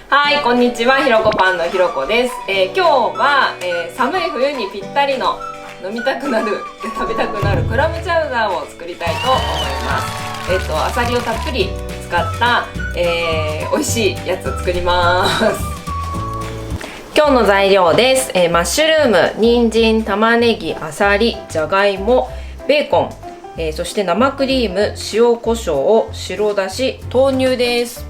はい、こんにちは。ひろこパンのひろこです。今日は、寒い冬にぴったりの飲みたくなる食べたくなるクラムチャウダーを作りたいと思います。あさりをたっぷり使った、美味しいやつを作ります。今日の材料です。マッシュルーム、人参、玉ねぎ、あさり、じゃがいも、ベーコン、そして生クリーム、塩コショウ、白だし、豆乳です。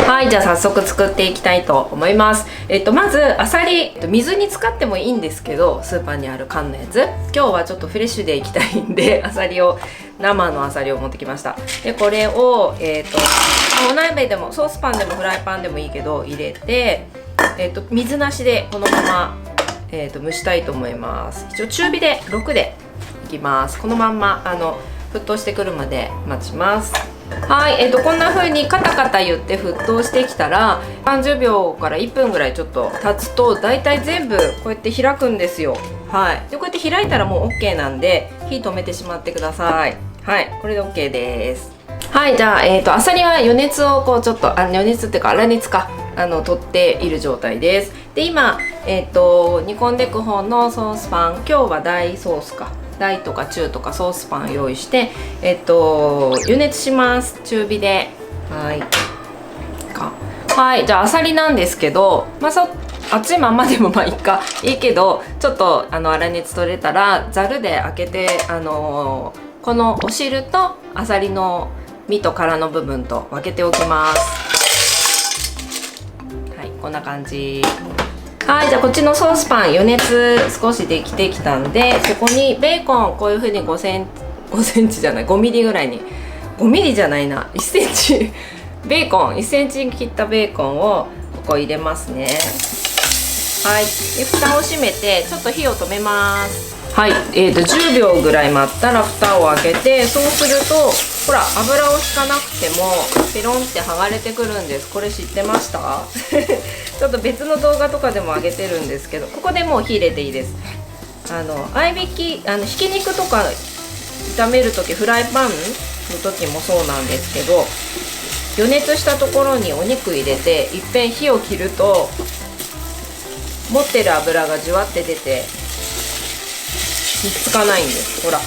はい、じゃあ早速作っていきたいと思います。まずあさり、水に使ってもいいんですけど、スーパーにある缶のやつ、今日はちょっとフレッシュでいきたいんで、生のあさりを持ってきました。でこれを、お鍋でもソースパンでもフライパンでもいいけど入れて、水なしでこのまま、蒸したいと思います。一応中火で6でいきます。このまんま沸騰してくるまで待ちます。はい、こんな風にカタカタ言って沸騰してきたら30秒から1分ぐらいちょっと経つとだいたい全部こうやって開くんですよ。はい、でこうやって開いたらもう OK なんで火止めてしまってください。はい、これで OK です。はい、じゃあ、あさりは余熱をこうちょっと余熱っていうか粗熱か取っている状態です。で今、煮込んでいく方のソースパン、今日は大ソースか大とか中とかソースパンを用意して、予熱します。中火で。はい、じゃああさりなんですけど、熱いまんまでもまあいいけど、ちょっと粗熱取れたらざるで開けて、このお汁とあさりの身と殻の部分と分けておきます。はい、こんな感じ。はい、じゃあこっちのソースパン余熱少しできてきたんで、そこにベーコンこういう風に5センチじゃない5ミリぐらいに、5ミリじゃないな1センチベーコン1センチに切ったベーコンをここ入れますね。はい、で蓋を閉めてちょっと火を止めます。はい、10秒ぐらい待ったら蓋を開けて、そうするとほら油を引かなくてもペロンって剥がれてくるんです。これ知ってましたちょっと別の動画とかでも上げてるんですけど、ここでもう火入れていいです。ひき肉とか炒める時、フライパンの時もそうなんですけど、余熱したところにお肉入れていっぺん火を切ると持ってる油がじゅわって出てひっつかないんです。ほら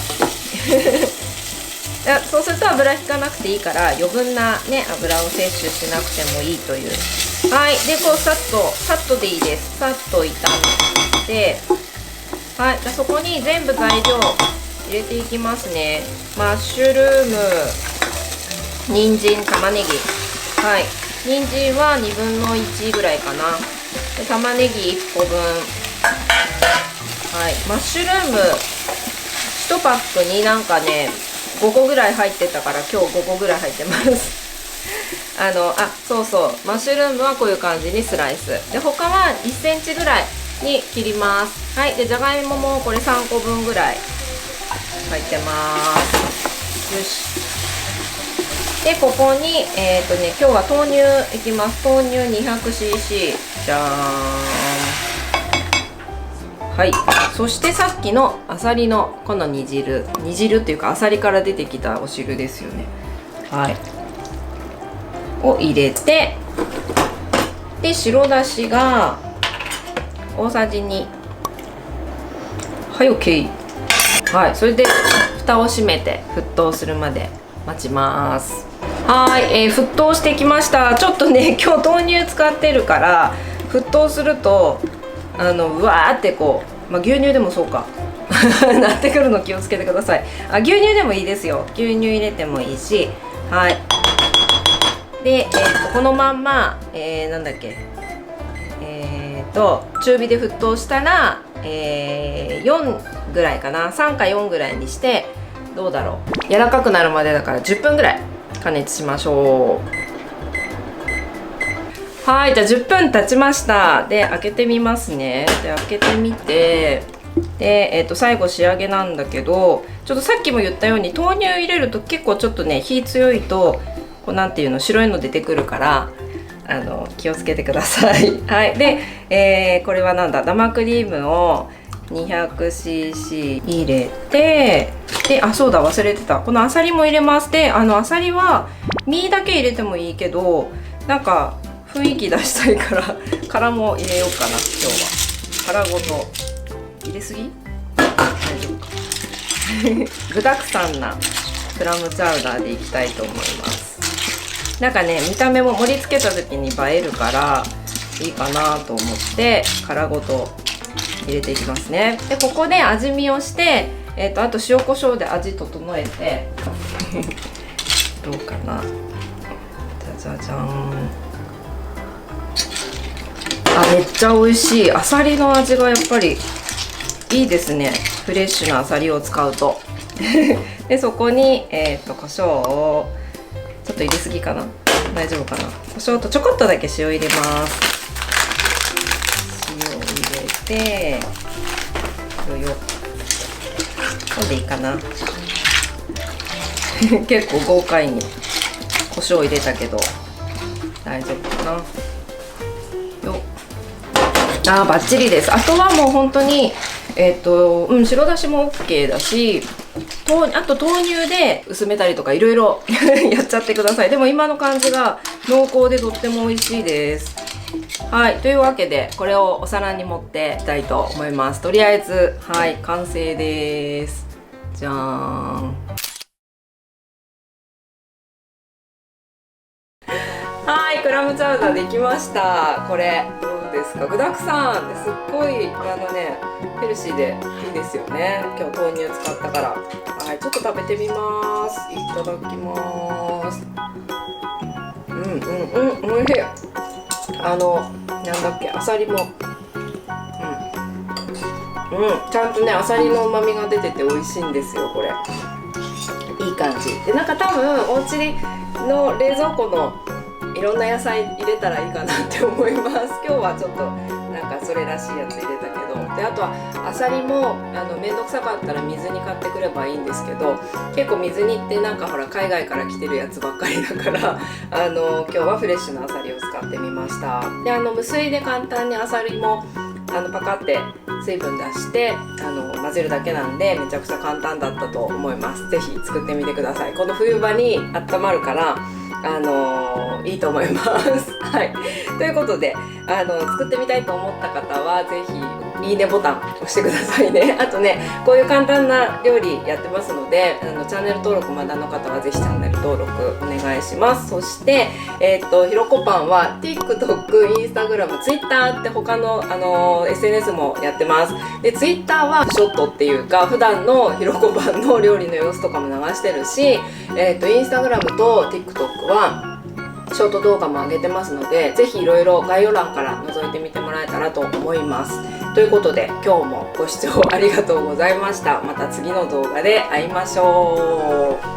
そうすると油引かなくていいから、余分なね油を摂取しなくてもいいという。はい、でこうさっとでいいです。さっと炒めて、はい、じゃあそこに全部材料入れていきますね。マッシュルーム、人参、玉ねぎ。はい、人参は1/2の1ぐらいかな。で玉ねぎ1個分。はい、マッシュルーム1パックになんかね5個ぐらい入ってたから、今日5個ぐらい入ってますそうそう、マッシュルームはこういう感じにスライスで、他は1センチぐらいに切ります。はい、でじゃがいももこれ3個分ぐらい入ってます。よし。でここに今日は豆乳いきます。豆乳 200cc じゃーん。はい、そしてさっきのあさりのこの煮汁っていうかあさりから出てきたお汁ですよね。はい、を入れて、で白だしが大さじ2。はい、 OK。 はい、それで蓋を閉めて沸騰するまで待ちます。はい、沸騰してきました。ちょっとね今日豆乳使ってるから沸騰するとうわーってこう、牛乳でもそうかなってくるの気をつけてください。牛乳でもいいですよ。牛乳入れてもいいし。はい、で、このまんま、なんだっけ、中火で沸騰したら、4ぐらいかな、3か4ぐらいにして、どうだろう、柔らかくなるまでだから10分ぐらい加熱しましょう。はい、じゃあ10分経ちました。で開けてみますね。で開けてみて、で、最後仕上げなんだけど、ちょっとさっきも言ったように豆乳入れると結構ちょっとね火強いとこうなんていうの、白いの出てくるから気をつけてください。はい、で、これはなんだ、生クリームを 200cc 入れて、でそうだ忘れてた、このあさりも入れます。であさりは身だけ入れてもいいけど、なんか雰囲気出したいから殻も入れようかな。今日は殻ごと入れすぎ？大丈夫か具だくさんなクラムチャウダーでいきたいと思います。なんかね、見た目も盛り付けた時に映えるからいいかなと思って殻ごと入れていきますね。でここで味見をして、あと塩コショウで味整えてどうかな。じゃじゃん。めっちゃ美味しい。あさりの味がやっぱりいいですね。フレッシュなあさりを使うとでそこに、胡椒をちょっと入れすぎかな。大丈夫かな。胡椒とちょこっとだけ塩入れます。塩入れてよよ。これでいいかな結構豪快に胡椒入れたけど大丈夫かな。よバッチリです。あとはもう本当に白だしも OK だし、あと豆乳で薄めたりとかいろいろやっちゃってください。でも今の感じが濃厚でとっても美味しいです。はい、というわけでこれをお皿に盛っていきたいと思います。とりあえず完成です。じゃーん。クラムチャウダーできました。これどうですか。具だくさんですっごいヘルシーでいいですよね。今日豆乳使ったから。ちょっと食べてみます。いただきます。おいしい。なんだっけ、あさりもちゃんとねあさりの旨味が出てて美味しいんですよ。これいい感じで、なんか多分お家の冷蔵庫のいろんな野菜入れたらいいかなって思います。今日はちょっとなんかそれらしいやつ入れたけど、であとはあさりもめんどくさかったら水煮買ってくればいいんですけど、結構水煮ってなんかほら海外から来てるやつばっかりだから今日はフレッシュなあさりを使ってみました。で無水で簡単にあさりもパカって水分出して混ぜるだけなんでめちゃくちゃ簡単だったと思います。ぜひ作ってみてください。この冬場に温まるからいいと思いますということで作ってみたいと思った方はぜひいいねボタン押してくださいね。あとね、こういう簡単な料理やってますのでチャンネル登録まだの方はぜひチャンネル登録お願いします。そしてひろこパンは TikTok、Instagram、Twitter って他のSNS もやってます。で Twitter はショットっていうか普段のひろこパンの料理の様子とかも流してるし、Instagram と TikTok はショート動画も上げてますので、ぜひいろいろ概要欄から覗いてみてもらえたらと思います。ということで今日もご視聴ありがとうございました。また次の動画で会いましょう。